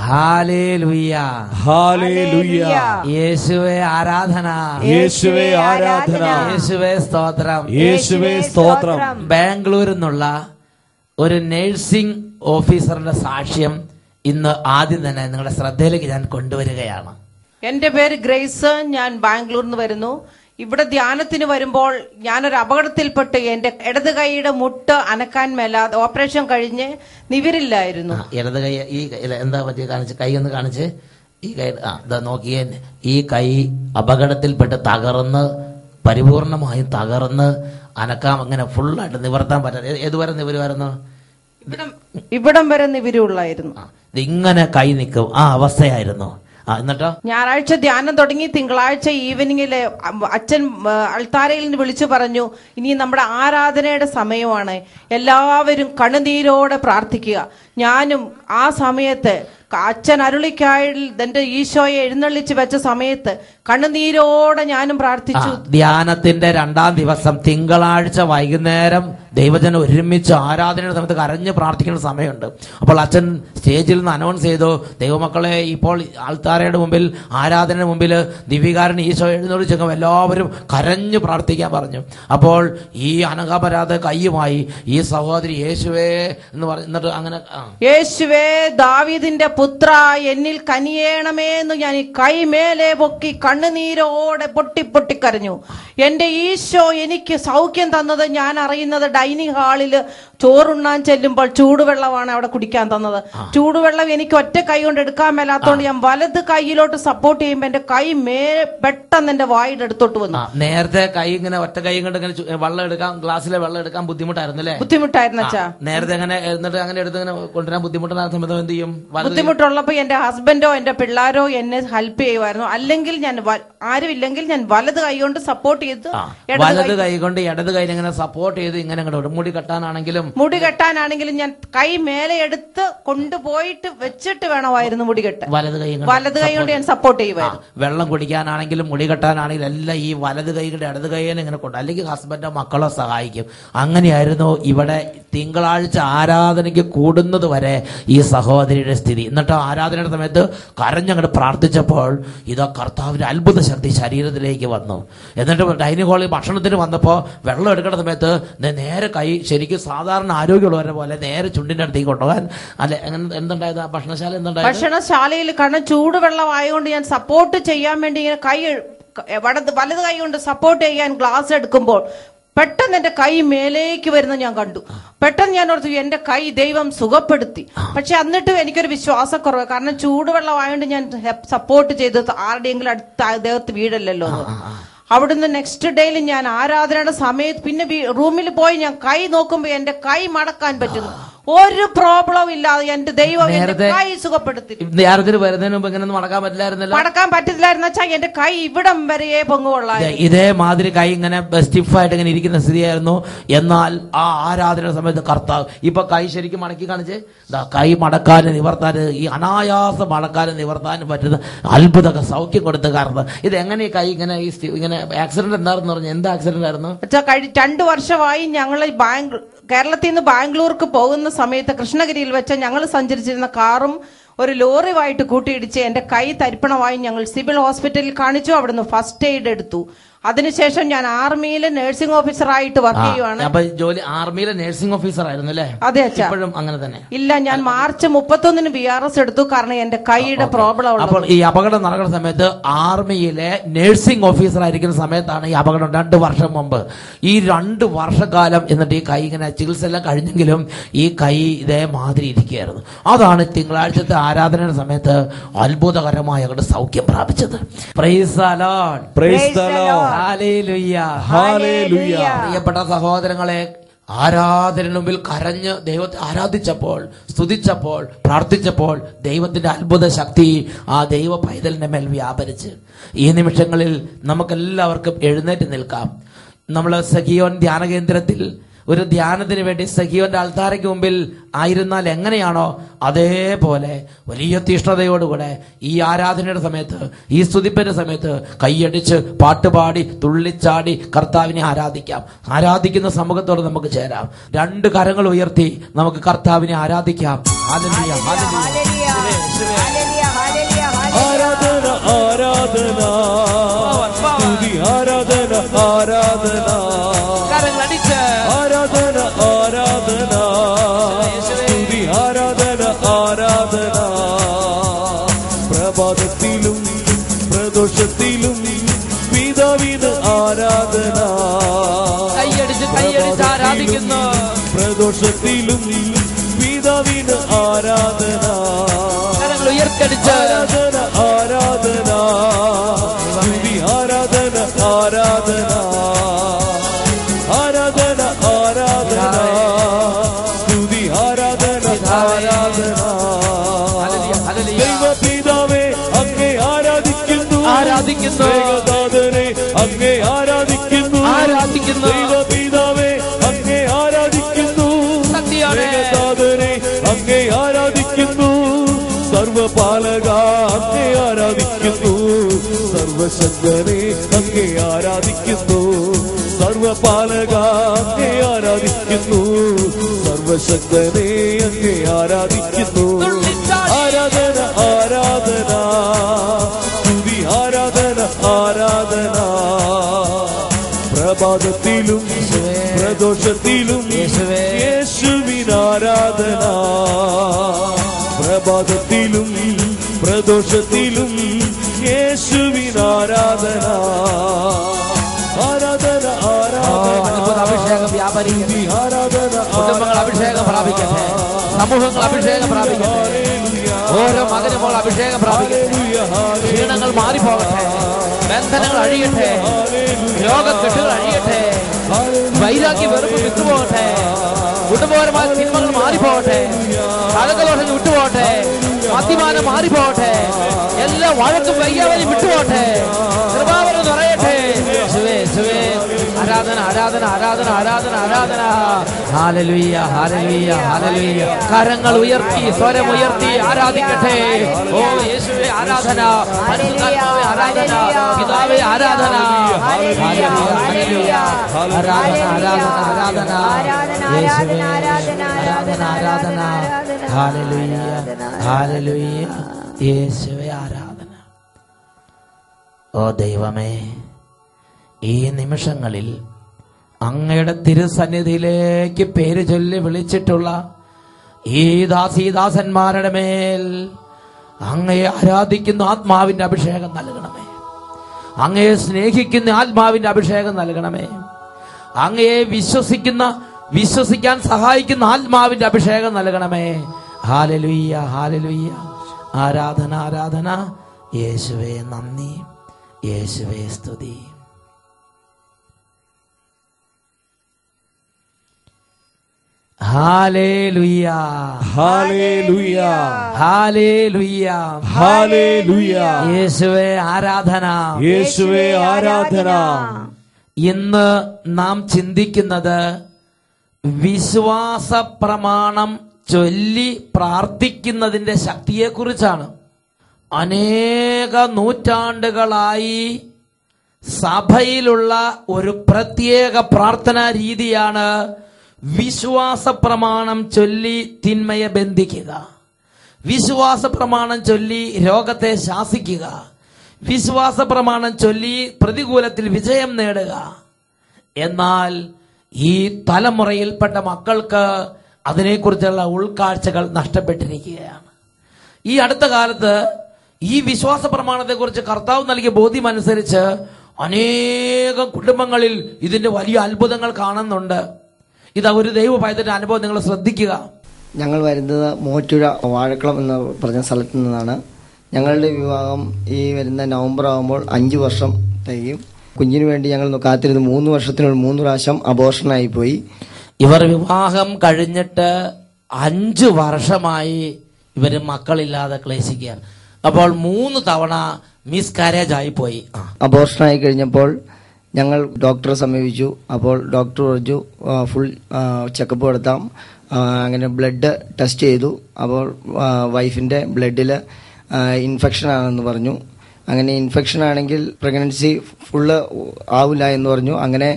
Hallelujah, hallelujah. യേശുവേ ആരാധന, യേശുവേ ആരാധന, യേശുവേ സ്തോത്രം, യേശുവേ സ്തോത്രം. ബാംഗ്ലൂരിൽ നിന്നുള്ള ഒരു നഴ്സിംഗ് ഓഫീസറിന്റെ സാക്ഷ്യം ഇന്ന് ആദ്യം തന്നെ നിങ്ങളുടെ ശ്രദ്ധയിലേക്ക് ഞാൻ കൊണ്ടുവരികയാണ്. എന്റെ പേര് ഗ്രേസ്. ഞാൻ ബാംഗ്ലൂരിൽ നിന്ന് വരുന്നു. ഇവിടെ ധ്യാനത്തിന് വരുമ്പോൾ ഞാനൊരു അപകടത്തിൽപ്പെട്ട് എന്റെ ഇടത് കൈയുടെ മുട്ട് അനക്കാൻ മേലാതെ ഓപ്പറേഷൻ കഴിഞ്ഞ് നിവരില്ലായിരുന്നു. ഇടത് കൈ ഈ എന്താ പറ്റിയ കാണിച്ച് കൈ ഒന്ന് കാണിച്ച് ഈ കൈ നോക്കിയേ. ഈ കൈ അപകടത്തിൽപ്പെട്ട് തകർന്ന് പരിപൂർണമായും തകർന്ന് അനക്കാം അങ്ങനെ ഫുള്ളായിട്ട് നിവർത്താൻ പറ്റാതെ ഏതുവരെ നിവരുമായിരുന്നു? ഇവിടം വരെ നിവരുള്ളായിരുന്നു. ഇങ്ങനെ കൈ നിൽക്കും ആ അവസ്ഥയായിരുന്നു. എന്നിട്ടോ ഞായറാഴ്ച ധ്യാനം തുടങ്ങി. തിങ്കളാഴ്ച ഈവനിങ്ങില് അച്ഛൻ അൾത്താരയിൽ നിന്ന് വിളിച്ചു പറഞ്ഞു, ഇനി നമ്മുടെ ആരാധനയുടെ സമയമാണ്, എല്ലാവരും കണ്ണുനീരോടെ പ്രാർത്ഥിക്കുക. ഞാനും ആ സമയത്ത് അച്ഛൻ അരുളിക്കായിൽ എന്റെ ഈശോയെ എഴുന്നള്ളിച്ച് വെച്ച സമയത്ത് കണ്ണുനീരോടെ ഞാനും പ്രാർത്ഥിച്ചു. ധ്യാനത്തിന്റെ 2ാം ദിവസം തിങ്കളാഴ്ച വൈകുന്നേരം ദൈവജനം ഒരുമിച്ച് ആരാധനയുടെ സമയത്ത് കരഞ്ഞ് പ്രാർത്ഥിക്കുന്ന സമയമുണ്ട്. അപ്പോൾ അച്ഛൻ സ്റ്റേജിൽ നിന്ന് അനൗൺസ് ചെയ്തു, ദൈവമക്കളെ ഇപ്പോൾ ആൾത്താരയുടെ മുമ്പിൽ ആരാധനയുടെ മുമ്പിൽ ദിവികാരൻ ഈശോ എഴുന്നള്ളിച്ചേക്കും, എല്ലാവരും കരഞ്ഞു പ്രാർത്ഥിക്കാൻ പറഞ്ഞു. അപ്പോൾ ഈ അനഘപരാധ കയ്യുമായി ഈ സഹോദരി യേശുവേ എന്ന് പറഞ്ഞിട്ട് അങ്ങനെ യേശുവേ ദാവീദിന്റെ പുത്ര എന്നിൽ കനിയേണമേ എന്ന് ഞാൻ ഈ കൈ മേലെ പൊക്കി കണ്ണുനീരോടെ പൊട്ടി പൊട്ടിക്കരഞ്ഞു. എന്റെ ഈശോ എനിക്ക് സൗഖ്യം തന്നത് ഞാൻ അറിയുന്നത് ഡൈനിങ് ഹാളില് ചോറുണ്ണാൻ ചെല്ലുമ്പോൾ ചൂടുവെള്ളമാണ് അവിടെ കുടിക്കാൻ തന്നത്. ചൂടുവെള്ളം എനിക്ക് ഒറ്റ കൈ കൊണ്ട് എടുക്കാൻ മേലാത്തോണ്ട് ഞാൻ വലത് കൈയിലോട്ട് സപ്പോർട്ട് ചെയ്യുമ്പോ എന്റെ കൈ പെട്ടെന്ന് എന്റെ വായുടെ അടുത്തോട്ട് വന്നു. നേരത്തെ കൈ ഇങ്ങനെ ഒറ്റ കൈ കൊണ്ട് ഇങ്ങനെ വെള്ളം എടുക്കാൻ ഗ്ലാസ്സിലെ വെള്ളം എടുക്കാൻ ബുദ്ധിമുട്ടായിരുന്നു അല്ലേ? ബുദ്ധിമുട്ടായിരുന്നു അച്ഛാ. നേരത്തെ അങ്ങനെ എന്നിട്ട് അങ്ങനെ എടുത്ത് ഇങ്ങനെ കൊണ്ടുവരാൻ ബുദ്ധിമുട്ടുന്ന സമയത്ത് എന്ത് ചെയ്യും? ബുദ്ധിമുട്ടുള്ളപ്പോ എന്റെ ഹസ്ബൻഡോ എന്റെ പിള്ളേരോ എന്നെ ഹെൽപ്പ് ചെയ്യുമായിരുന്നു. അല്ലെങ്കിൽ ഞാൻ ആരുമില്ലെങ്കിൽ ഞാൻ വലത് കൈ കൊണ്ട് സപ്പോർട്ട് ചെയ്ത് വലത് കൈ കൊണ്ട് ഇടത് കൈ ഇങ്ങനെ സപ്പോർട്ട് ചെയ്ത് ഇങ്ങനെ മുടി കെട്ടാനാണെങ്കിലും ഞാൻ കൈ മേലെ എടുത്ത് കൊണ്ടുപോയിട്ട് വെച്ചിട്ട് വേണമായിരുന്നു മുടി കെട്ടാൻ. വലത് കൈ കൊണ്ട് ഞാൻ സപ്പോർട്ട് ചെയ്യുമായിരുന്നു. വെള്ളം കുടിക്കാനാണെങ്കിലും മുടി കെട്ടാനാണെങ്കിലും എല്ലാം ഈ വലത് കൈകളുടെ ഇടത് കൈനെ ഇങ്ങനെ കൊണ്ട്, അല്ലെങ്കിൽ ഹസ്ബൻഡോ മക്കളോ സഹായിക്കും. അങ്ങനെയായിരുന്നു ഇവിടെ തിങ്കളാഴ്ച ആരാധനയ്ക്ക് കൂടുന്നത് വരെ ഈ സഹോദരിയുടെ സ്ഥിതി. എന്നിട്ട് ആരാധനയുടെ സമയത്ത് കരഞ്ഞങ്ങോട്ട് പ്രാർത്ഥിച്ചപ്പോൾ ഇതാ കർത്താവിന്റെ അത്ഭുത ശക്തി ശരീരത്തിലേക്ക് വന്നു. എന്നിട്ട് ഡൈനിങ് ഹാളിൽ ഭക്ഷണത്തിന് വന്നപ്പോൾ വെള്ളം എടുക്കുന്ന സമയത്ത് നേരെ കൈ ശരിക്കും സാധാരണ ആരോഗ്യമുള്ളവരെ പോലെ നേരെ ചുണ്ടിന്റെ അടുത്തേക്ക് കൊണ്ടുപോകാൻ അല്ലെ എന്തുണ്ടായത്? ഭക്ഷണശാല എന്തുണ്ടായത്? ഭക്ഷണശാലയിൽ കാരണം ചൂടുവെള്ളം ആയതുകൊണ്ട് ഞാൻ സപ്പോർട്ട് ചെയ്യാൻ വേണ്ടി ഇങ്ങനെ കൈ വലത് കൈ കൊണ്ട് സപ്പോർട്ട് ചെയ്യാൻ ഗ്ലാസ് എടുക്കുമ്പോൾ പെട്ടെന്ന് എന്റെ കൈ മേലേക്ക് വരുന്ന ഞാൻ കണ്ടു. പെട്ടെന്ന് ഞാൻ ഓർത്തു എന്റെ കൈ ദൈവം സുഖപ്പെടുത്തി. പക്ഷെ എന്നിട്ടും എനിക്കൊരു വിശ്വാസക്കുറവ്, കാരണം ചൂടുവെള്ളം ആയതുകൊണ്ട് ഞാൻ സപ്പോർട്ട് ചെയ്ത് ആരുടെയെങ്കിലും അടുത്ത് ദേഹത്ത് വീഴല്ലോ. അവിടുന്ന് നെക്സ്റ്റ് ഡേയിൽ ഞാൻ ആരാധനയുടെ സമയത്ത് പിന്നെ റൂമിൽ പോയി ഞാൻ കൈ നോക്കുമ്പോ എന്റെ കൈ മടക്കാൻ പറ്റുന്നു. ഒരു പ്രോബ്ലം ഇല്ലാതെ എന്റെ ദൈവം എന്റെ കൈ സുഖപ്പെടുത്തി. വരുന്നതിന് മുമ്പ് ഇങ്ങനെ മടക്കാൻ പറ്റില്ലായിരുന്നു വെച്ചാൽ എന്റെ കൈ ഇവിടം വരെയേ പൊങ്ങുകൊള്ളായിരുന്നു. ഇതേമാതിരി കൈ ഇങ്ങനെ സ്റ്റിഫായിട്ട് ഇങ്ങനെ ഇരിക്കുന്ന സ്ഥിതിയായിരുന്നു. എന്നാൽ ആ ആരാധന സമയത്ത് കർത്താവ് ഇപ്പൊ കൈ ശരിക്കും മടക്കി കാണിച്ച് കൈ മടക്കാനും നിവർത്താനും ഈ അനായാസം മടക്കാനും നിവർത്താനും പറ്റുന്ന അത്ഭുത സൗഖ്യം കൊടുത്ത കാരണം. ഇത് എങ്ങനെ കൈ ഇങ്ങനെ ആക്സിഡന്റ് എന്താണെന്ന് പറഞ്ഞു? എന്താ ആക്സിഡന്റ് ആയിരുന്നു? 2 വർഷമായി ഞങ്ങൾ കേരളത്തിൽ നിന്ന് ബാംഗ്ലൂർക്ക് പോകുന്ന സമയത്ത് കൃഷ്ണഗിരിയിൽ വെച്ച് ഞങ്ങൾ സഞ്ചരിച്ചിരുന്ന കാറും ഒരു ലോറിയുമായിട്ട് കൂട്ടിയിടിച്ച് എന്റെ കൈ തരിപ്പണമായി ഞങ്ങൾ സിവിൽ ഹോസ്പിറ്റലിൽ കാണിച്ചു. അവിടുന്ന് ഫസ്റ്റ് എയ്ഡ് എടുത്തു. അതിനുശേഷം ഞാൻ ആർമിയിലെ നഴ്സിംഗ് ഓഫീസറായിട്ട് വർക്ക് ചെയ്യുവാണ്. ആർമിയിലെ നഴ്സിംഗ് ഓഫീസർ ആയിരുന്നു അല്ലേ? അതെ അച്ഛാ. ഇപ്പോഴും അങ്ങനെ തന്നെ? ഇല്ല, ഞാൻ മാർച്ച് 31 BRS എടുത്തു, കാരണം എന്റെ കൈയുടെ പ്രോബ്ലം ഉള്ളത്. അപ്പോൾ ഈ അപകടം നടക്കുന്ന സമയത്ത് ആർമിയിലെ നഴ്സിംഗ് ഓഫീസർ ആയിരിക്കുന്ന സമയത്താണ് ഈ അപകടം. 2 വർഷം മുമ്പ്. ഈ 2 വർഷക്കാലം എന്നിട്ട് ഈ കൈ ഇങ്ങനെ ചികിത്സ എല്ലാം കഴിഞ്ഞെങ്കിലും ഈ കൈ ഇതേമാതിരി ഇരിക്കുകയായിരുന്നു. അതാണ് തിങ്കളാഴ്ചത്തെ ആരാധനയുടെ സമയത്ത് അത്ഭുതകരമായ അങ്ങോട്ട് സൗഖ്യം പ്രാപിച്ചത്. Price the Lord, praise the Lord, hallelujah, hallelujah. പ്രിയപ്പെട്ട സഹോദരങ്ങളെ, ആരാധന മുമ്പിൽ കരഞ്ഞ് ദൈവത്തെ ആരാധിച്ചപ്പോൾ, സ്തുതിച്ചപ്പോൾ, പ്രാർത്ഥിച്ചപ്പോൾ ദൈവത്തിന്റെ അത്ഭുത ശക്തി ആ ദൈവ പൈതലിന്റെ മേൽ വ്യാപരിച്ച് ഈ നിമിഷങ്ങളിൽ നമുക്കെല്ലാവർക്കും എഴുന്നേറ്റ് നിൽക്കാം. നമ്മൾ സഖിയോൻ ധ്യാന കേന്ദ്രത്തിൽ ഒരു ധ്യാനത്തിന് വേണ്ടി സഖിയോന്റെ അൾത്താരയ്ക്ക് മുമ്പിൽ ആയിരുന്നാൽ എങ്ങനെയാണോ അതേപോലെ വലിയ തീഷ്ണതയോടുകൂടെ ഈ ആരാധനയുടെ സമയത്ത്, ഈ സ്തുതിപ്പിന്റെ സമയത്ത് കൈയടിച്ച് പാട്ടുപാടി തുള്ളിച്ചാടി കർത്താവിനെ ആരാധിക്കാം. ആരാധിക്കുന്ന സമൂഹത്തോട് നമുക്ക് ചേരാം. 2 കരങ്ങൾ ഉയർത്തി നമുക്ക് കർത്താവിനെ ആരാധിക്കാം. Hallelujah, hallelujah. ആരാധന ആരാധന സ്തുതി ആരാധന ആരാധന കരങ്ങളടിച്ച് ആരാധന ആരാധന സ്തുതി ആരാധന ആരാധന പ്രഭാതത്തിലും പ്രദോഷത്തിലും പിതാവിന് ആരാധന കൈയടിച്ച് കൈയടിച്ച് ആരാധിക്കുന്നു. പ്രദോഷത്തിലും പിതാവിന് ആരാധന കരങ്ങൾ ഉയർത്തടിച്ച് ആരാധന ആരാധന സ്തുതി ആരാധന ആരാധന ആരാധന ആരാധന സ്തുതി ആരാധന ആരാധന ദൈവപിതാവേ അങ്ങേ ആരാധിക്കുന്നു ആരാധിക്കുന്നു. ദൈവനാഥനെ അങ്ങേ ആരാധിക്കുന്നു ആരാധിക്കുന്നു. ദൈവപിതാവേ അങ്ങേ ആരാധിക്കുന്നു സത്യമാണ്. ദൈവനാഥനെ അങ്ങേ ആരാധിക്കുന്നു സർവപാലക അങ്ങേ ആരാധിക്കുന്നു സർവശക്തനെ അങ്ങേ ആരാധിക്കുന്നു സർവപാലക അങ്ങേ ആരാധിക്കുന്നു സർവശക്തനെ അങ്ങേ ആരാധിക്കുന്നു ആരാധന ആരാധന സ്തുതി ആരാധന ആരാധന പ്രഭാതത്തിലും പ്രദോഷത്തിലും യേശുവിനാരാധന പ്രഭാതത്തിലും പ്രദോഷത്തിലും യേശുവിനാരാധന ആരാധന അത്ഭുത അഭിഷേകം വ്യാപരിക്കട്ടെ. ആരാധന കുടുംബങ്ങൾ അഭിഷേകം പ്രാപിക്കട്ടെ. സമൂഹങ്ങൾ അഭിഷേകം പ്രാപിക്കട്ടെ. ഓരോ മകനുമ്പോൾ അഭിഷേകം പ്രാപിക്കട്ടെ. ക്ഷീണങ്ങൾ മാറിപ്പോകട്ടെ. ബന്ധനങ്ങൾ അഴിയട്ടെ. രോഗക്കെട്ടുകൾ അഴിയട്ടെ. വൈരാഗ്യ വെറുപ്പ് വിട്ടുപോകട്ടെ. കുടുംബപരമായ തിന്മകൾ മാറിപ്പോകട്ടെ. കഴകദോഷങ്ങൾ വിട്ടുപോകട്ടെ. മദ്യപാനം മാറിപ്പോകട്ടെ. എല്ലാ വഴക്കും വയ്യാവലി വിട്ടുപോകട്ടെ. കൃപാവരം നിറയട്ടെ. ആരാധന ആരാധന ആരാധന ആരാധന ആരാധന. Hallelujah hallelujah hallelujah. കരങ്ങൾ ഉയർത്തി സ്വരം ഉയർത്തി ആരാധിക്കട്ടെ. ഓ യേശുവേ ആരാധന. പരിശുദ്ധാത്മാവേ ആരാധന. പിതാവേ ആരാധന. Hallelujah hallelujah. ആരാധന ആരാധന ആരാധന. യേശുവേ ആരാധന ആരാധന. Hallelujah hallelujah. യേശുവേ ആരാധന. ഓ ദൈവമേ, ഈ നിമിഷങ്ങളിൽ അങ്ങയുടെ തിരുസന്നിധിയിലേക്ക് പേര് ചൊല്ലി വിളിച്ചിട്ടുള്ള ഈ ദാസീദാസന്മാരുടെ മേൽ അങ്ങയെ ആരാധിക്കുന്ന ആത്മാവിന്റെ അഭിഷേകം നൽകണമേ. അങ്ങയെ സ്നേഹിക്കുന്ന ആത്മാവിന്റെ അഭിഷേകം നൽകണമേ. അങ്ങയെ വിശ്വസിക്കാൻ സഹായിക്കുന്ന ആത്മാവിന്റെ അഭിഷേകം നൽകണമേ. Hallelujah hallelujah. ആരാധന ആരാധന. യേശുവേ നന്ദി. യേശുവേ സ്തുതി. Hallelujah hallelujah hallelujah hallelujah. യേശുവേ ആരാധന. യേശുവേ ആരാധന. ഇന്ന് നാം ചിന്തിക്കുന്നത് വിശ്വാസ പ്രമാണം ചൊല്ലി പ്രാർത്ഥിക്കുന്നതിന്റെ ശക്തിയെക്കുറിച്ചാണ്. അനേക നൂറ്റാണ്ടുകളായി സഭയിലുള്ള ഒരു പ്രത്യേക പ്രാർത്ഥനാ രീതിയാണ് വിശ്വാസ പ്രമാണം ചൊല്ലി തിന്മയെ ബന്ധിക്കുക, വിശ്വാസ പ്രമാണം ചൊല്ലി രോഗത്തെ ശാസിക്കുക, വിശ്വാസ പ്രമാണം ചൊല്ലി പ്രതികൂലത്തിൽ വിജയം നേടുക. എന്നാൽ ഈ തലമുറയിൽപ്പെട്ട മക്കൾക്ക് അതിനെക്കുറിച്ചുള്ള ഉൾക്കാഴ്ചകൾ നഷ്ടപ്പെട്ടിരിക്കുകയാണ്. ഈ അടുത്ത കാലത്ത് ഈ വിശ്വാസ പ്രമാണത്തെക്കുറിച്ച് കർത്താവ് നൽകിയ ബോധ്യമനുസരിച്ച് അനേകം കുടുംബങ്ങളിൽ ഇതിന്റെ വലിയ അത്ഭുതങ്ങൾ കാണുന്നുണ്ട്. ഇതാ ഒരു ദൈവ പൈതൃക അനുഭവം നിങ്ങൾ ശ്രദ്ധിക്കുക. ഞങ്ങൾ വരുന്നത് മൂവാറ്റുപുഴ വാഴക്കുളം എന്ന് പറഞ്ഞ സ്ഥലത്ത് നിന്നാണ്. ഞങ്ങളുടെ വിവാഹം ഈ വരുന്ന നവംബർ ആകുമ്പോൾ 5 വർഷം തികയും. കുഞ്ഞിന് വേണ്ടി ഞങ്ങൾ കാത്തിരുന്ന് 3 വർഷത്തിനുള്ളിൽ 3 പ്രാവശ്യം അബോർഷനായി പോയി. ഇവർ വിവാഹം കഴിഞ്ഞിട്ട് 5 വർഷമായി ഇവര് മക്കളില്ലാതെ ക്ലേശിക്കുകയാണ്. അപ്പോൾ 3 തവണ മിസ്കാരേജ് ആയി പോയി. അബോർഷനായി കഴിഞ്ഞപ്പോൾ ഞങ്ങൾ ഡോക്ടറെ സമീപിച്ചു. അപ്പോൾ ഡോക്ടർ പറഞ്ഞു ഫുൾ ചെക്കപ്പ് നടത്താം. അങ്ങനെ ബ്ലഡ് ടെസ്റ്റ് ചെയ്തു. അപ്പോൾ വൈഫിൻ്റെ ബ്ലഡിൽ ഇൻഫെക്ഷൻ ആണെന്ന് പറഞ്ഞു. അങ്ങനെ ഇൻഫെക്ഷൻ ആണെങ്കിൽ പ്രഗ്നൻസി ഫുള്ള് ആവില്ല എന്ന് പറഞ്ഞു. അങ്ങനെ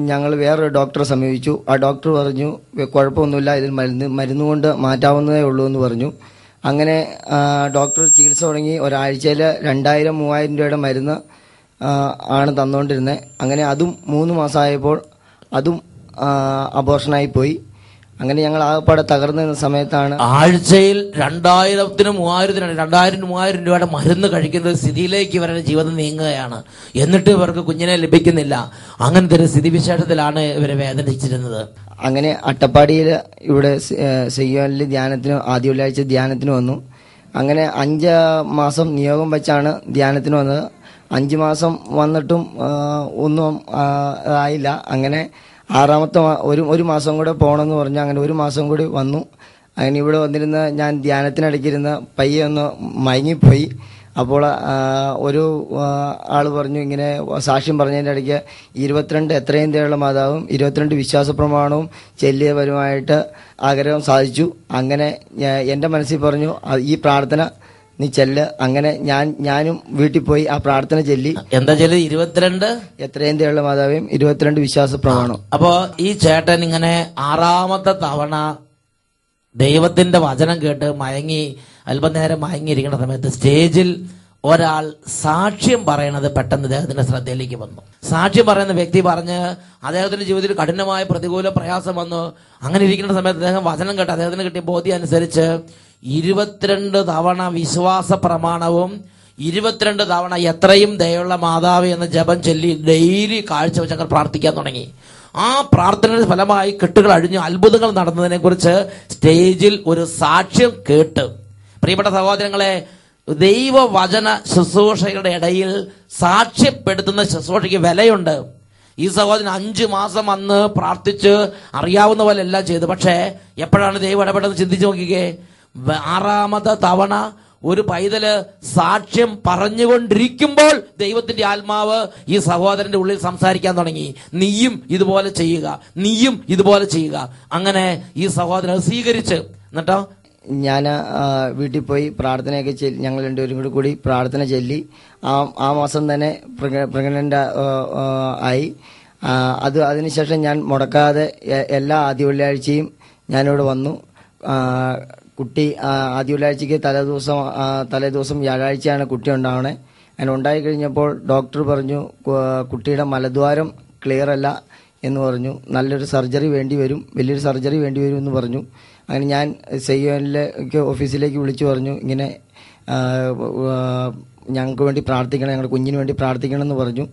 ഞങ്ങൾ വേറൊരു ഡോക്ടറെ സമീപിച്ചു. ആ ഡോക്ടർ പറഞ്ഞു കുഴപ്പമൊന്നുമില്ല, ഇതിൽ മരുന്ന് കൊണ്ട് മാറ്റാവുന്നതേ ഉള്ളൂ എന്ന് പറഞ്ഞു. അങ്ങനെ ഡോക്ടർ ചികിത്സ തുടങ്ങി. ഒരാഴ്ചയിൽ 2000-3000 രൂപയുടെ മരുന്ന് ആണ് തന്നുകൊണ്ടിരുന്നത്. അങ്ങനെ അതും 3 മാസമായപ്പോൾ അതും അബോർഷനായി പോയി. അങ്ങനെ ഞങ്ങൾ ആകപ്പാടെ തകർന്നു നിന്ന സമയത്താണ് ആഴ്ചയിൽ 2000-3000 രൂപയുടെ മരുന്ന് കഴിക്കുന്ന സ്ഥിതിയിലേക്ക് ഇവരുടെ ജീവിതം നീങ്ങുകയാണ്. എന്നിട്ട് ഇവർക്ക് കുഞ്ഞിനെ ലഭിക്കുന്നില്ല. അങ്ങനത്തെ ഒരു സ്ഥിതിവിശേഷത്തിലാണ് ഇവരെ വേദനിച്ചിരുന്നത്. അങ്ങനെ അട്ടപ്പാടിയിൽ ഇവിടെ സെയ്യോനിൽ ധ്യാനത്തിന് ആദ്യ വെള്ളിയാഴ്ച ധ്യാനത്തിന് വന്നു. അങ്ങനെ 5 മാസം നിയോഗം വെച്ചാണ് ധ്യാനത്തിന് വന്നത്. 5 മാസം വന്നിട്ടും ഒന്നും ആയില്ല. അങ്ങനെ 6ാമത്തെ ഒരു മാസം കൂടെ പോകണമെന്ന് പറഞ്ഞു. അങ്ങനെ 1 മാസം കൂടി വന്നു. അങ്ങനെ ഇവിടെ വന്നിരുന്ന് ഞാൻ ധ്യാനത്തിനിടയ്ക്കിരുന്ന് പയ്യെ ഒന്ന് മയങ്ങിപ്പോയി. അപ്പോൾ ഒരു ആൾ പറഞ്ഞു, ഇങ്ങനെ സാക്ഷ്യം പറഞ്ഞതിൻ്റെ ഇടയ്ക്ക് 22 എത്രയും ദയുള്ള മാതാവും 22 വിശ്വാസ പ്രമാണവും ചെല്ലിയവരുമായിട്ട് ആഗ്രഹം സാധിച്ചു. അങ്ങനെ എൻ്റെ മനസ്സിൽ പറഞ്ഞു, ഈ പ്രാർത്ഥന നീ ചെല്ല്. അങ്ങനെ ഞാനും വീട്ടിൽ പോയി ആ പ്രാർത്ഥന ചെല്ലി. എന്താ ചെല്ലി? 22 എത്രയും ദയുള്ള മാതാവും 22 വിശ്വാസ പ്രമാണം. അപ്പോ ഈ ചേട്ടൻ ഇങ്ങനെ 6ാമത്തെ തവണ ദൈവത്തിന്റെ വചനം കേട്ട് മയങ്ങി, അല്പനേരം മയങ്ങിയിരിക്കുന്ന സമയത്ത് സ്റ്റേജിൽ ഒരാൾ സാക്ഷ്യം പറയണത് പെട്ടെന്ന് അദ്ദേഹത്തിന്റെ ശ്രദ്ധയിലേക്ക് വന്നു. സാക്ഷ്യം പറയുന്ന വ്യക്തി പറഞ്ഞ് അദ്ദേഹത്തിന്റെ ജീവിതത്തിൽ കഠിനമായ പ്രതികൂല പ്രയാസം വന്നു. അങ്ങനെ ഇരിക്കുന്ന സമയത്ത് അദ്ദേഹം വചനം കേട്ട് അദ്ദേഹത്തിന് കിട്ടിയ ബോധ്യം അനുസരിച്ച് 22 തവണ വിശ്വാസ പ്രമാണവും 22 തവണ എത്രയും ദയുള്ള മാതാവ് എന്ന ജപം ചൊല്ലി ഡെയിലി കാഴ്ചവെച്ച് അങ്ങനെ പ്രാർത്ഥിക്കാൻ തുടങ്ങി. ആ പ്രാർത്ഥനയുടെ ഫലമായി കെട്ടുകൾ അഴിഞ്ഞു അത്ഭുതങ്ങൾ നടന്നതിനെ കുറിച്ച് സ്റ്റേജിൽ ഒരു സാക്ഷ്യം കേട്ട്, പ്രിയപ്പെട്ട സഹോദരങ്ങളെ, ദൈവവചന ശുശ്രൂഷയുടെ ഇടയിൽ സാക്ഷ്യപ്പെടുത്തുന്ന ശുശ്രൂഷയ്ക്ക് വിലയുണ്ട്. ഈ സഹോദരൻ 5 മാസം അന്ന് പ്രാർത്ഥിച്ച് അറിയാവുന്ന പോലെ എല്ലാം ചെയ്തു. പക്ഷേ എപ്പോഴാണ് ദൈവം ഇടപെട്ടെന്ന് ചിന്തിച്ചു നോക്കിക്കേ. 6ാമത്തെ തവണ ഒരു പൈതല് സാക്ഷ്യം പറഞ്ഞുകൊണ്ടിരിക്കുമ്പോൾ ദൈവത്തിന്റെ ആത്മാവ് ഈ സഹോദരന്റെ ഉള്ളിൽ സംസാരിക്കാൻ തുടങ്ങി. നീയും ഇതുപോലെ ചെയ്യുക, നീയും ഇതുപോലെ ചെയ്യുക. അങ്ങനെ ഈ സഹോദരൻ സ്വീകരിച്ച് എന്നിട്ടോ ഞാൻ വീട്ടിൽ പോയി പ്രാർത്ഥനയൊക്കെ ഞങ്ങൾ രണ്ടുപേരും കൂടി പ്രാർത്ഥന ചൊല്ലി. ആ മാസം തന്നെ പ്രഗ്നന്റ് ആയി. അതിനുശേഷം ഞാൻ മുടക്കാതെ എല്ലാ ആദ്യ വെള്ളിയാഴ്ചയും ഞാനിവിടെ വന്നു. കുട്ടി ആദ്യ വെള്ളിയാഴ്ചയ്ക്ക് തലേദിവസം വ്യാഴാഴ്ചയാണ് കുട്ടി ഉണ്ടാവണേ. അങ്ങനെ ഉണ്ടായിക്കഴിഞ്ഞപ്പോൾ ഡോക്ടർ പറഞ്ഞു കുട്ടിയുടെ മലദ്വാരം ക്ലിയർ അല്ല എന്ന് പറഞ്ഞു. നല്ലൊരു സർജറി വേണ്ടി വരും, വലിയൊരു സർജറി വേണ്ടി വരും എന്ന് പറഞ്ഞു. അങ്ങനെ ഞാൻ സെയ്യോനിലേക്ക് ഓഫീസിലേക്ക് വിളിച്ചു പറഞ്ഞു, ഇങ്ങനെ ഞങ്ങൾക്ക് വേണ്ടി പ്രാർത്ഥിക്കണം, ഞങ്ങളുടെ കുഞ്ഞിന് വേണ്ടി പ്രാർത്ഥിക്കണം എന്ന് പറഞ്ഞു.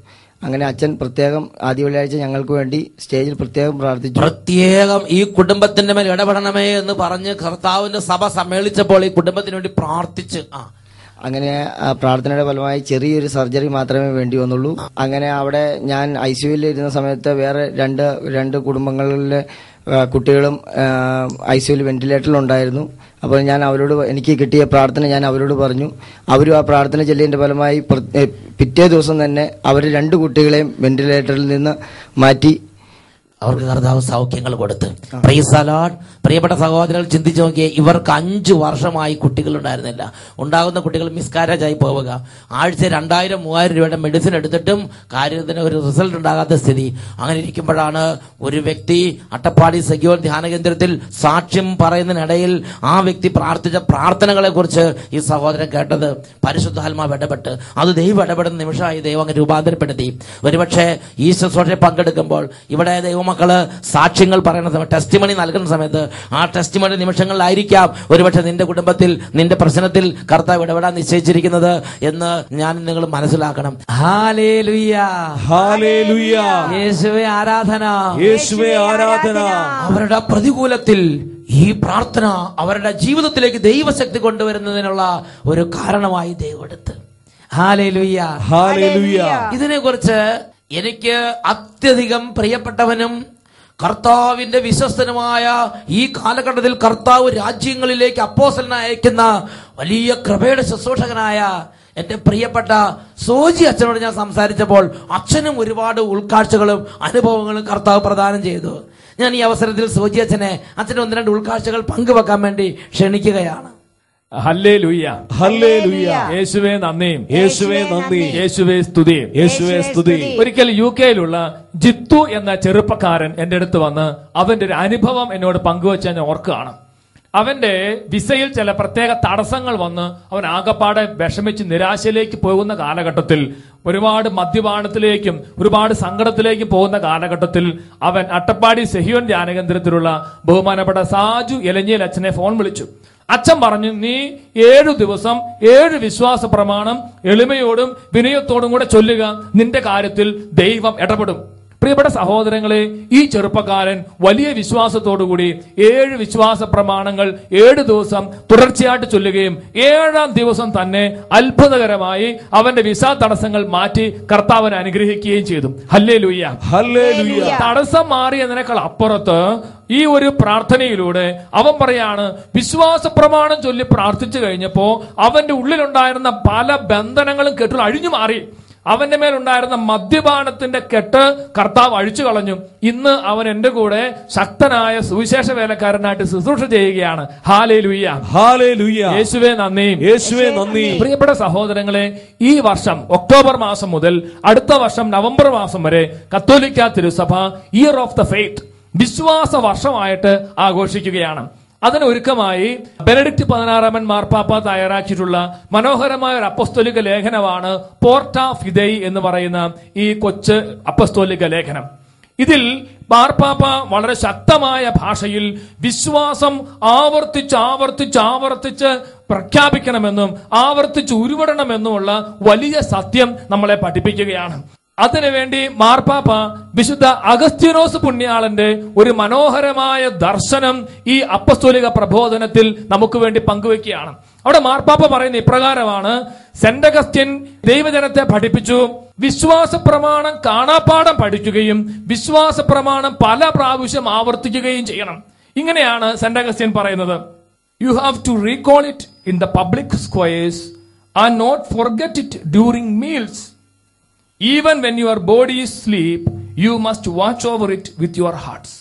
അങ്ങനെ അച്ഛൻ പ്രത്യേകം ആദ്യ വെള്ളിയാഴ്ച ഞങ്ങൾക്ക് വേണ്ടി സ്റ്റേജിൽ പ്രത്യേകം പ്രാർത്ഥിച്ചു. പ്രത്യേകം ഈ കുടുംബത്തിന്റെ മേൽ ഇടപെടണമേ എന്ന് പറഞ്ഞ് കർത്താവിന്റെ സഭ സമ്മേളിച്ചപ്പോൾ ഈ കുടുംബത്തിന് വേണ്ടി പ്രാർത്ഥിച്ച് അങ്ങനെ പ്രാർത്ഥനയുടെ ഫലമായി ചെറിയൊരു സർജറി മാത്രമേ വേണ്ടി വന്നുള്ളൂ. അങ്ങനെ അവിടെ ഞാൻ ICUവിൽ ഇരുന്ന സമയത്ത് വേറെ രണ്ട് കുടുംബങ്ങളിലെ കുട്ടികളും ICUവിൽ വെന്റിലേറ്ററിലുണ്ടായിരുന്നു. അപ്പോൾ ഞാൻ അവരോട് എനിക്ക് കിട്ടിയ പ്രാർത്ഥന ഞാൻ അവരോട് പറഞ്ഞു. അവരും ആ പ്രാർത്ഥന ചൊല്ലിയതിന്റെ ഫലമായി പിറ്റേ ദിവസം തന്നെ അവർ 2 കുട്ടികളെയും വെന്റിലേറ്ററിൽ നിന്ന് മാറ്റി അവർക്ക് കർത്താവ് സൗഖ്യങ്ങൾ കൊടുത്ത്. Price the Lord. പ്രിയപ്പെട്ട സഹോദരങ്ങൾ, ചിന്തിച്ചു നോക്കിയേ, ഇവർക്ക് 5 വർഷമായി കുട്ടികൾ ഉണ്ടായിരുന്നില്ല. ഉണ്ടാകുന്ന കുട്ടികൾ മിസ്കാരേജ് ആയി പോവുക. ആഴ്ച 2000-3000 രൂപയുടെ മെഡിസിൻ എടുത്തിട്ടും കാര്യത്തിന് ഒരു റിസൾട്ട് ഉണ്ടാകാത്ത സ്ഥിതി. അങ്ങനെ ഇരിക്കുമ്പോഴാണ് ഒരു വ്യക്തി അട്ടപ്പാടി സെഗ്യോൻ ധ്യാന കേന്ദ്രത്തിൽ സാക്ഷ്യം പറയുന്നതിനിടയിൽ ആ വ്യക്തി പ്രാർത്ഥിച്ച പ്രാർത്ഥനകളെ കുറിച്ച് ഈ സഹോദരൻ കേട്ടത്. പരിശുദ്ധാത്മാവ് ഇടപെട്ട് അത് ദൈവം ഇടപെടുന്ന നിമിഷമായി ദൈവം അങ്ങനെ രൂപാന്തരപ്പെടുത്തി. ഒരുപക്ഷെ ഈ ശുശ്രൂഷയെ പങ്കെടുക്കുമ്പോൾ ഇവിടെ ദൈവമക്കള് സാക്ഷ്യങ്ങൾ പറയുന്ന സമയത്ത്, ടെസ്റ്റിമണി നൽകുന്ന സമയത്ത്, ആ ടെസ്റ്റിമണി നിമിഷങ്ങളിലായിരിക്കാം ഒരുപക്ഷെ നിന്റെ കുടുംബത്തിൽ നിന്റെ പ്രശ്നത്തിൽ കർത്താവ് ഇടപെടാൻ നിശ്ചയിച്ചിരിക്കുന്നത് എന്ന് ഞാൻ നിങ്ങൾ മനസ്സിലാക്കണം. ഹല്ലേലൂയ, ഹല്ലേലൂയ, യേശുവേ ആരാധന, യേശുവേ ആരാധന. അവരുടെ പ്രതികൂലത്തിൽ ഈ പ്രാർത്ഥന അവരുടെ ജീവിതത്തിലേക്ക് ദൈവശക്തി കൊണ്ടുവരുന്നതിനുള്ള ഒരു കാരണമായി ദൈവം എടുത്ത്. Hallelujah, hallelujah. ഇതിനെക്കുറിച്ച് എനിക്ക് അത്യധികം പ്രിയപ്പെട്ടവനും കർത്താവിന്റെ വിശ്വസ്തനുമായ ഈ കാലഘട്ടത്തിൽ കർത്താവ് രാജ്യങ്ങളിലേക്ക് അപ്പോസ്തലനെ അയക്കുന്ന വലിയ കൃപയുടെ ശുശ്രൂഷകനായ എന്റെ പ്രിയപ്പെട്ട സോജി അച്ഛനോട് ഞാൻ സംസാരിച്ചപ്പോൾ അച്ഛനും ഒരുപാട് ഉൾക്കാഴ്ചകളും അനുഭവങ്ങളും കർത്താവ് പ്രദാനം ചെയ്തു. ഞാൻ ഈ അവസരത്തിൽ സോജി അച്ഛനെ 1-2 ഉൾക്കാഴ്ചകൾ പങ്കുവെക്കാൻ വേണ്ടി ക്ഷണിക്കുകയാണ്. Hallelujah, hallelujah. യേശുവേ നന്ദി, യേശുവേ നന്ദി, യേശുവേ സ്തുതി. യേശുവേ സ്തുതി. ഒരിക്കൽ UK-യിലുള്ള ജിത്തു എന്ന ചെറുപ്പക്കാരൻ എന്റെ അടുത്ത് വന്ന് അവന്റെ ഒരു അനുഭവം എന്നോട് പങ്കുവെച്ച ഞാൻ ഓർക്കുകയാണ്. അവന്റെ വിസയിൽ ചില പ്രത്യേക തടസ്സങ്ങൾ വന്ന് അവൻ ആകപ്പാടെ വിഷമിച്ച് നിരാശയിലേക്ക് പോകുന്ന കാലഘട്ടത്തിൽ, ഒരുപാട് മദ്യപാനത്തിലേക്കും ഒരുപാട് സങ്കടത്തിലേക്കും പോകുന്ന കാലഘട്ടത്തിൽ അവൻ അട്ടപ്പാടി സെഹിയോൻ ധ്യാനകേന്ദ്രത്തിലുള്ള ബഹുമാനപ്പെട്ട സാജു എലഞ്ഞിൽ അച്ഛനെ ഫോൺ വിളിച്ചു. അച്ഛൻ പറഞ്ഞു, നീ 7 ദിവസം 7 വിശ്വാസ പ്രമാണം എളിമയോടും വിനയത്തോടും കൂടെ ചൊല്ലുക, നിന്റെ കാര്യത്തിൽ ദൈവം ഇടപെടും. പ്രിയപ്പെട്ട സഹോദരങ്ങളെ, ഈ ചെറുപ്പക്കാരൻ വലിയ വിശ്വാസത്തോടുകൂടി 7 വിശ്വാസ പ്രമാണങ്ങൾ 7 ദിവസം തുടർച്ചയായിട്ട് ചൊല്ലുകയും 7-ാം ദിവസം തന്നെ അത്ഭുതകരമായി അവന്റെ വിസ തടസ്സങ്ങൾ മാറ്റി കർത്താവിനെ അനുഗ്രഹിക്കുകയും ചെയ്തു. Hallelujah, hallelujah. തടസ്സം മാറിയതിനേക്കാൾ അപ്പുറത്ത് ഈ ഒരു പ്രാർത്ഥനയിലൂടെ അവൻ പറയാണ്, വിശ്വാസ പ്രമാണം ചൊല്ലി പ്രാർത്ഥിച്ചു കഴിഞ്ഞപ്പോ അവന്റെ ഉള്ളിലുണ്ടായിരുന്ന പല ബന്ധനങ്ങളും കെട്ടുകൾ അഴിഞ്ഞു മാറി. അവന്റെ മേലുണ്ടായിരുന്ന മദ്യപാനത്തിന്റെ കെട്ട് കർത്താവ് അഴിച്ചു കളഞ്ഞു. ഇന്ന് അവൻ എന്റെ കൂടെ ശക്തനായ സുവിശേഷ വേലക്കാരനായിട്ട് ശുശ്രൂഷ ചെയ്യുകയാണ്. Hallelujah, hallelujah. യേശുവേ നന്ദി, യേശുവേ നന്ദി. പ്രിയപ്പെട്ട സഹോദരങ്ങളെ, ഈ വർഷം ഒക്ടോബർ മാസം മുതൽ അടുത്ത വർഷം നവംബർ മാസം വരെ കത്തോലിക്ക തിരുസഭ ഇയർ ഓഫ് ദ ഫെയ്ത്ത്, വിശ്വാസ വർഷമായിട്ട് ആഘോഷിക്കുകയാണ്. അതിനൊരുക്കമായി ബെനഡിക്ട് 16 മാർപ്പാപ്പ തയ്യാറാക്കിയിട്ടുള്ള മനോഹരമായ ഒരു അപ്പസ്തോലിക ലേഖനമാണ് പോർട്ട ഫിദൈ എന്ന് പറയുന്ന ഈ കൊച്ചു അപ്പസ്തോലിക ലേഖനം. ഇതിൽ മാർപ്പാപ്പ വളരെ ശക്തമായ ഭാഷയിൽ വിശ്വാസം ആവർത്തിച്ച് പ്രഖ്യാപിക്കണമെന്നും ആവർത്തിച്ച് ഉരുവിടണമെന്നുമുള്ള വലിയ സത്യം നമ്മളെ പഠിപ്പിക്കുകയാണ്. അതിനുവേണ്ടി മാർപ്പാപ്പ വിശുദ്ധ അഗസ്തീനോസ് പുണ്യാളന്റെ ഒരു മനോഹരമായ ദർശനം ഈ അപ്പസ്തോലിക പ്രബോധനത്തിൽ നമുക്ക് വേണ്ടി പങ്കുവെക്കുകയാണ്. അവിടെ മാർപ്പാപ്പ പറയുന്ന ഇപ്രകാരമാണ്: സെന്റ് അഗസ്റ്റിൻ ദൈവജനത്തെ പഠിപ്പിച്ചു, വിശ്വാസ പ്രമാണം കാണാപ്പാഠം പഠിക്കുകയും വിശ്വാസ പ്രമാണം പല പ്രാവശ്യം ആവർത്തിക്കുകയും ചെയ്യണം. ഇങ്ങനെയാണ് സെന്റ് അഗസ്റ്റിൻ പറയുന്നത്: you have to recall it in the public squares and not forget it during meals. Even when your body is asleep, you must watch over it with your hearts.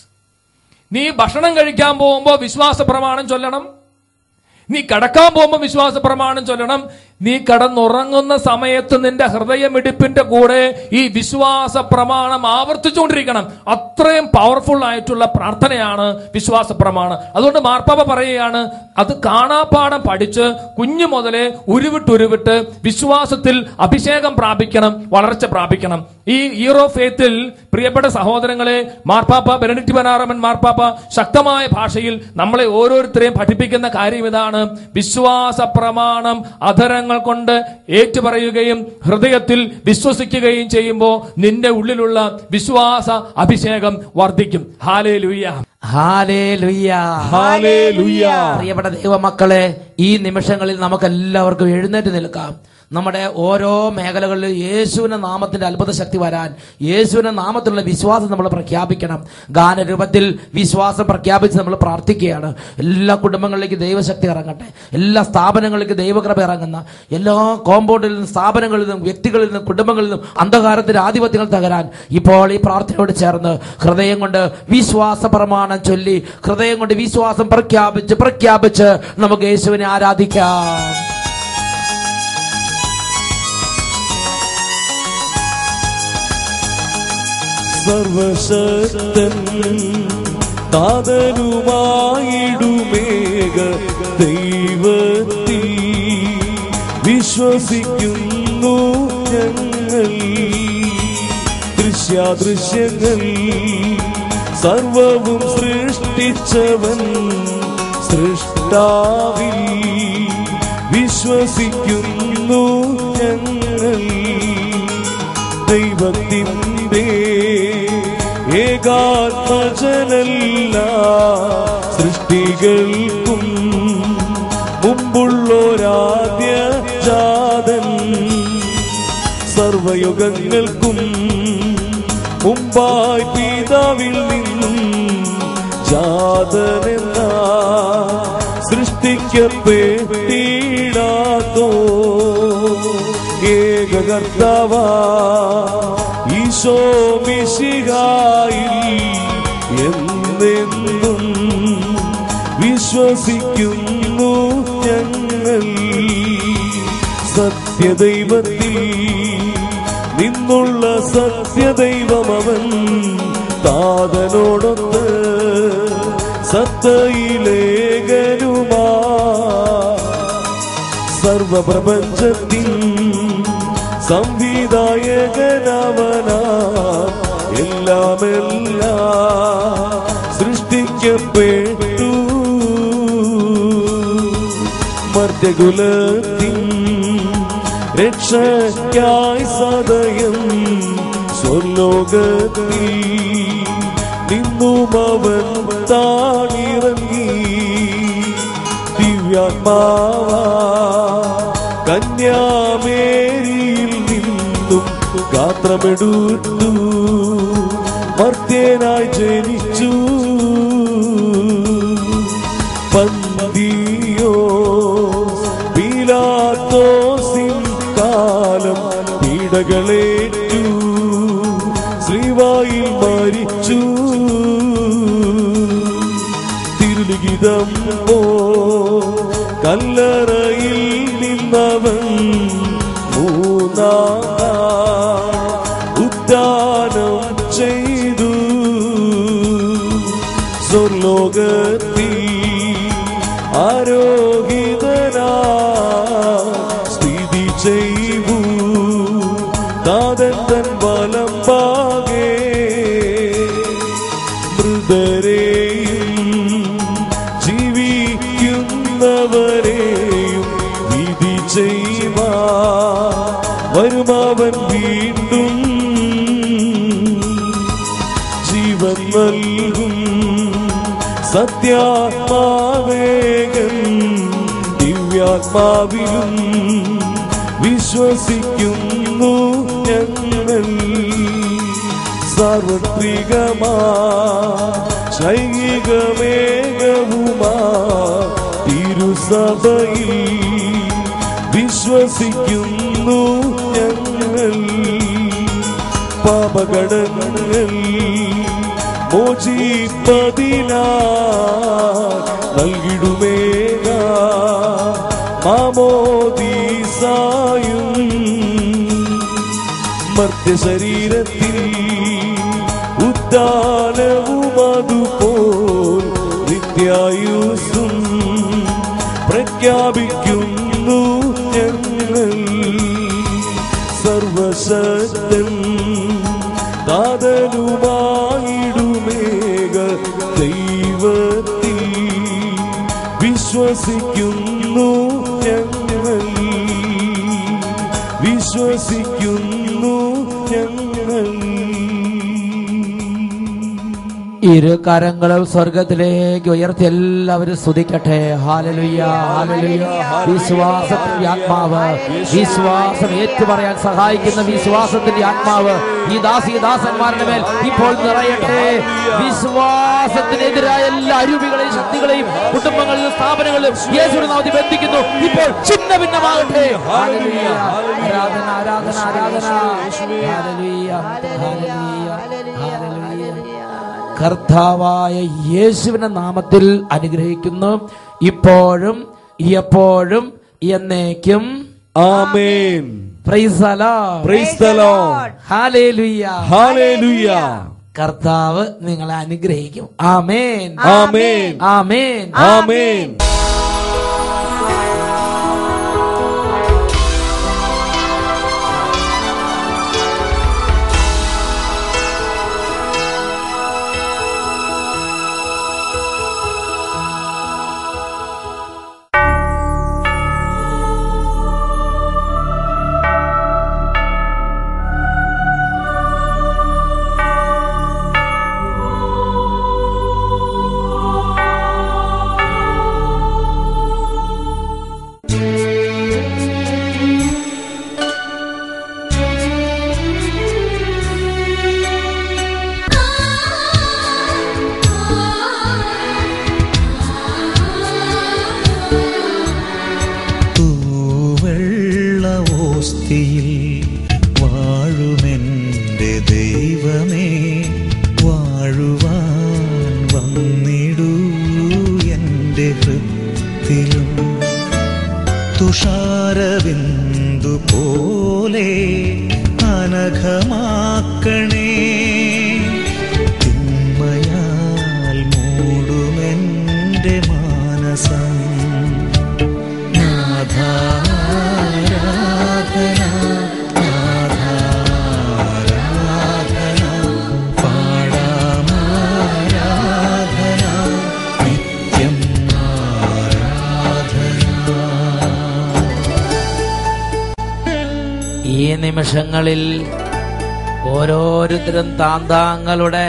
നീ ഭക്ഷണം കഴിക്കാൻ പോകുമ്പോ വിശ്വാസ പ്രമാണം ചൊല്ലണം, നീ കിടക്കാൻ പോകുമ്പോ വിശ്വാസ പ്രമാണം ചൊല്ലണം, നീ കിടന്നുറങ്ങുന്ന സമയത്ത് നിന്റെ ഹൃദയമിടിപ്പിന്റെ കൂടെ ഈ വിശ്വാസ പ്രമാണം ആവർത്തിച്ചുകൊണ്ടിരിക്കണം. അത്രയും പവർഫുൾ ആയിട്ടുള്ള പ്രാർത്ഥനയാണ് വിശ്വാസ പ്രമാണം. അതുകൊണ്ട് മാർപ്പാപ്പ പറയുകയാണ്, അത് കാണാപ്പാഠം പഠിച്ച് കുഞ്ഞു മുതലേ ഉരുവിട്ട് വിശ്വാസത്തിൽ അഭിഷേകം പ്രാപിക്കണം, വളർച്ച പ്രാപിക്കണം. ഈ ഇയർ ഓഫ് ഫെയ്ത്തിൽ പ്രിയപ്പെട്ട സഹോദരങ്ങളെ, മാർപ്പാപ്പ ബെനഡിക്ട് 16 മാർപ്പാപ്പ ശക്തമായ ഭാഷയിൽ നമ്മളെ ഓരോരുത്തരെയും പഠിപ്പിക്കുന്ന കാര്യം ഇതാണ്: വിശ്വാസ പ്രമാണം അധരങ്ങൾ കൊണ്ട് ഏറ്റുപറയുകയും ഹൃദയത്തിൽ വിശ്വസിക്കുകയും ചെയ്യുമ്പോൾ നിന്റെ ഉള്ളിലുള്ള വിശ്വാസ അഭിഷേകം വർദ്ധിക്കും. Hallelujah, hallelujah, hallelujah. പ്രിയപ്പെട്ട ദൈവമക്കളെ, ഈ നിമിഷങ്ങളിൽ നമുക്ക് എല്ലാവർക്കും എഴുന്നേറ്റ് നിൽക്കാം. നമ്മുടെ ഓരോ മേഖലകളിലും യേശുവിന്റെ നാമത്തിന്റെ അത്ഭുത ശക്തി വരാൻ യേശുവിന്റെ നാമത്തിലുള്ള വിശ്വാസം നമ്മൾ പ്രഖ്യാപിക്കണം. ഗാനരൂപത്തിൽ വിശ്വാസം പ്രഖ്യാപിച്ച് നമ്മൾ പ്രാർത്ഥിക്കുകയാണ്. എല്ലാ കുടുംബങ്ങളിലേക്ക് ദൈവശക്തി ഇറങ്ങട്ടെ. എല്ലാ സ്ഥാപനങ്ങളിലേക്ക് ദൈവകൃപ ഇറങ്ങുന്ന എല്ലാ കോമ്പൗണ്ടിൽ നിന്നും സ്ഥാപനങ്ങളിൽ നിന്നും വ്യക്തികളിൽ നിന്നും കുടുംബങ്ങളിൽ നിന്നും അന്ധകാരത്തിന്റെ ആധിപത്യങ്ങൾ തകരാൻ ഇപ്പോൾ ഈ പ്രാർത്ഥനയോട് ചേർന്ന് ഹൃദയം കൊണ്ട് വിശ്വാസ പ്രമാണം ചൊല്ലി ഹൃദയം കൊണ്ട് വിശ്വാസം പ്രഖ്യാപിച്ച് നമുക്ക് യേശുവിനെ ആരാധിക്കാം. സർവശക്തൻ താതനുമായിടുമേക ദൈവത്തിൽ വിശ്വസിക്കുന്നു ഞങ്ങൾ. ദൃശ്യാദൃശ്യങ്ങൾ സർവവും സൃഷ്ടിച്ചവൻ സൃഷ്ടാവിൽ വിശ്വസിക്കുന്നു ഞങ്ങൾ. ദൈവത്തിൻ്റെ ഏകാത്മജനല്ല സൃഷ്ടികൾക്കും മുമ്പുള്ളൊരാദ്യ ജാതൻ, സർവയുഗങ്ങൾക്കും മുമ്പായി പിതാവിൽ നിന്നും ജാതനെന്ന സൃഷ്ടിക്കപ്പെട്ടിടാത്തോ ഏകകർത്താവാ ഈശോ മിശിഹായിൽ എന്നെന്നും വിശ്വസിക്കുന്നു വിശ്വസിക്കുന്നു ഞങ്ങൾ. സത്യദൈവത്തിൽ നിന്നുള്ള സത്യദൈവമവൻ താതനോടൊത്ത് സത്തയിലേകനുമാ സർവപ്രപഞ്ചത്തിൻ സംവിധായകനവനാ എല്ലാമെല്ലാം സൃഷ്ടിക്കപ്പെട്ടു. മർത്യകുലത്തിൻ രക്ഷയ്ക്കായി സദയം സ്വർലോകത്തിൽ നിന്നുമവൻ താണിറങ്ങി. ദിവ്യാത്മാവാ കന്യാമേരിയിൽ നിന്നും ഗാത്രമെടുത്തു മർത്യനായി ജനിച്ചു. പന്തിയോസ് പീലാത്തോസിൻ കാലം പീഡകളേറ്റു ശ്രീവായിൽ മരിച്ചു. തിരുലിഖിതം പോ കല്ലറയിൽ നിന്നവൻ മൂന്നാം ഉദ്ധാനം ചെയ്തു. സ്വർലോകത്തിൽ ആരോഹിതനാ സ്ഥിതി ചെയ്തു. താതൻ തൻ ബലം പാകെ മൃതരെയും ജീവിക്കുന്നവരെയും വിധി ചെയ്യുവാ വരുമവൻ വീണ്ടും. ജീവൻ നൽകും സത്യാത്മാവേകൻ ദിവ്യാത്മാവിലും വിശ്വസിക്കുന്നു ഞങ്ങൾ. സാർവത്രികമാ ശൈകികമേകവുമാ തിരുസഭയിൽ വിശ്വസിക്കുന്നു ഞങ്ങൾ. പാപകടങ്ങൾ മോചിപ്പതിനാ നൽകിടുമേക മാമോദീസായും. മർത്യശരീരത്തിൽ ഉദ്ധാനവും അതുപോൽ നിത്യായുസ്സും പ്രഖ്യാപിക്കുന്നു ഞങ്ങൾ. സർവശക്തൻ താതനുമായിടുമേക ദൈവത്തിൽ വിശ്വസിക്കുന്നു ഞങ്ങൾ. വിശ്വസിക്കുന്നു ഞങ്ങൾ. ഇരു കരങ്ങളും സ്വർഗത്തിലേക്ക് ഉയർത്തി എല്ലാവരും സ്തുതിക്കട്ടെ. Hallelujah, hallelujah. വിശ്വാസത്തിന്റെ ആത്മാവ്, വിശ്വാസം ഏറ്റുപറയാൻ സഹായിക്കുന്ന വിശ്വാസത്തിന്റെ ആത്മാവ് ഈ ദാസന്മാരുടെ മേൽ ഇപ്പോൾ നിറയട്ടെ. വിശ്വാസത്തിനെതിരായ എല്ലാ അരൂപികളെയും ശക്തികളെയും കുടുംബങ്ങളിലും സ്ഥാപനങ്ങളിലും യേശുവിന്റെ നാമത്തിൽ ബന്ധിക്കുന്നു. ഇപ്പോൾ ചിന്ന ഭിന്നമാകട്ടെ. ഹല്ലേലൂയ. ആരാധന, ആരാധന, ആരാധന. Hallelujah, hallelujah, hallelujah. കർത്താവായ യേശുവിന്റെ നാമത്തിൽ അനുഗ്രഹിക്കുന്നു, ഇപ്പോഴും എപ്പോഴും എന്നേക്കും. Amen. Praise the Lord. Praise the Lord. Hallelujah, hallelujah. കർത്താവ് നിങ്ങളെ അനുഗ്രഹിക്കും. ആമേൻ, ആമേൻ, ആമേൻ, ആമേൻ. ഹൃദയത്തിലും തുഷാരബിന്ദു പോലെ അനഘമാക്കണേ. തിന്മയാൽ മൂടുമെന്റെ മാനസം. നാഥാരാധന നാഥാരാധന പാടാമാരാധന നിത്യം ആരാധന. ഈ നിമിഷങ്ങളിൽ ഓരോരുത്തരും താന്താങ്ങളുടെ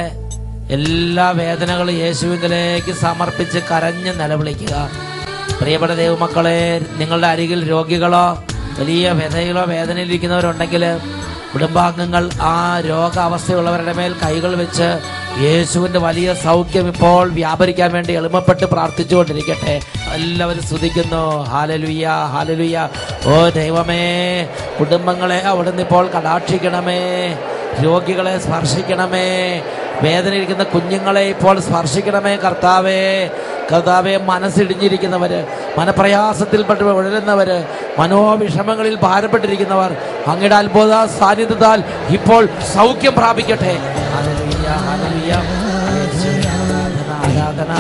എല്ലാ വേദനകളും യേശുവിലേക്ക് സമർപ്പിച്ച് കരഞ്ഞ് നിലവിളിക്കുക. പ്രിയപ്പെട്ട ദൈവമക്കളെ, നിങ്ങളുടെ അരികിൽ രോഗികളോ വലിയ വ്യഥയിലോ വേദനയിലിരിക്കുന്നവരുണ്ടെങ്കിൽ കുടുംബാംഗങ്ങൾ ആ രോഗാവസ്ഥയുള്ളവരുടെ മേൽ കൈകൾ വെച്ച് യേശുവിന്റെ വലിയ സൗഖ്യം ഇപ്പോൾ വ്യാപരിക്കാൻ വേണ്ടി എളിമപ്പെട്ട് പ്രാർത്ഥിച്ചുകൊണ്ടിരിക്കട്ടെ. എല്ലാവരും സ്തുതിക്കുന്നു. Hallelujah, hallelujah. ഓ ദൈവമേ, കുടുംബങ്ങളെ അവിടുന്ന് ഇപ്പോൾ കടാക്ഷിക്കണമേ, രോഗികളെ സ്പർശിക്കണമേ, വേദനയിരിക്കുന്ന കുഞ്ഞുങ്ങളെ ഇപ്പോൾ സ്പർശിക്കണമേ കർത്താവേ. കർത്താവെ, മനസ്സിടിഞ്ഞിരിക്കുന്നവര്, മനപ്രയാസത്തിൽപ്പെട്ട് ഉഴലുന്നവര്, മനോവിഷമങ്ങളിൽ ഭാരപ്പെട്ടിരിക്കുന്നവർ അങ്ങയുടെ അത്ഭുത സാന്നിധ്യത്താൽ ഇപ്പോൾ സൗഖ്യം പ്രാപിക്കട്ടെ. Hallelujah, hallelujah. ആരാധന.